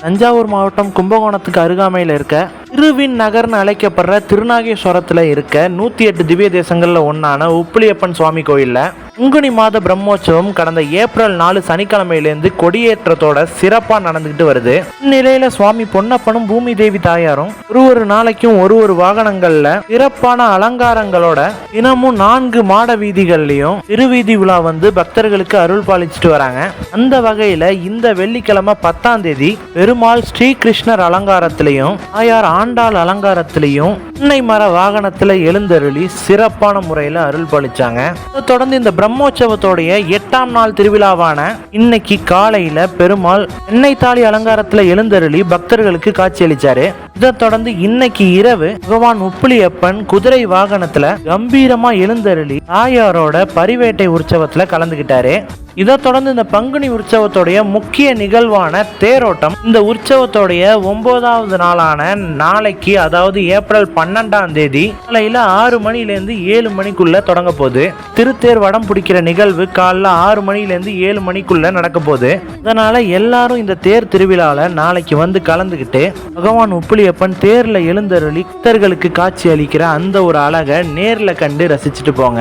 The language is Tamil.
தஞ்சாவூர் மாவட்டம் கும்பகோணத்துக்கு அருகாமையில் இருக்க திருவின் நகர்னு அழைக்கப்படுற திருநாகேஸ்வரத்தில் இருக்க 108 திவ்ய தேசங்கள்ல ஒன்னான உப்புளியப்பன் சுவாமி கோயில்ல பங்குனி மாத பிரம்மோற்சவம் கடந்த ஏப்ரல் 4 சனிக்கிழமையிலேருந்து கொடியேற்றத்தோட சிறப்பா நடந்துகிட்டு வருது. இந்நிலையில சுவாமி பொன்னப்பனும் பூமி தேவி தாயாரும் ஒரு நாளைக்கும் ஒரு வாகனங்கள்ல சிறப்பான அலங்காரங்களோட தினமும் 4 மாட வீதிகள்லயும் திருவீதி விழா வந்து பக்தர்களுக்கு அருள் பாலிச்சுட்டு வராங்க. அந்த வகையில இந்த வெள்ளிக்கிழமை 10ஆம் தேதி பெருமாள் ஸ்ரீகிருஷ்ணர் அலங்காரத்திலையும் தாயார் ஆண்டாள் அலங்காரத்திலையும் தென்னை மர வாகனத்துல எழுந்தருளி சிறப்பான முறையில அருள் பாலிச்சாங்க. தொடர்ந்து இந்த பிரம்மோற்சவத்தோடைய 8ஆம் நாள் திருவிழாவான இன்னைக்கு காலையில பெருமாள் எண்ணெய் தாலி அலங்காரத்துல எழுந்தருளி பக்தர்களுக்கு காட்சியளிச்சாரு. இதை தொடர்ந்து இன்னைக்கு இரவு பகவான் உப்புளியப்பன் குதிரை வாகனத்துல கம்பீரமா எழுந்தருளி தாயாரோட பரிவேட்டை உற்சவத்துல கலந்துகிட்டாரு. இதை தொடர்ந்து இந்த பங்குனி உற்சவத்தோடைய முக்கிய நிகழ்வான தேரோட்டம் இந்த உற்சவத்தோடைய 9வது நாளான நாளைக்கு, அதாவது ஏப்ரல் 12ஆம் தேதி காலையில 6 மணிலேருந்து 7 மணிக்குள்ள தொடங்க போகுது. திருத்தேர் வடம் பிடிக்கிற நிகழ்வு காலைல 6 மணிலேருந்து 7 மணிக்குள்ள நடக்க போகுது. அதனால எல்லாரும் இந்த தேர் திருவிழால நாளைக்கு வந்து கலந்துகிட்டு பகவான் உப்புளியப்பன் தேர்ல எழுந்தருளி பக்தர்களுக்கு காட்சி அளிக்கிற அந்த ஒரு அழகை நேர்ல கண்டு ரசிச்சுட்டு போங்க.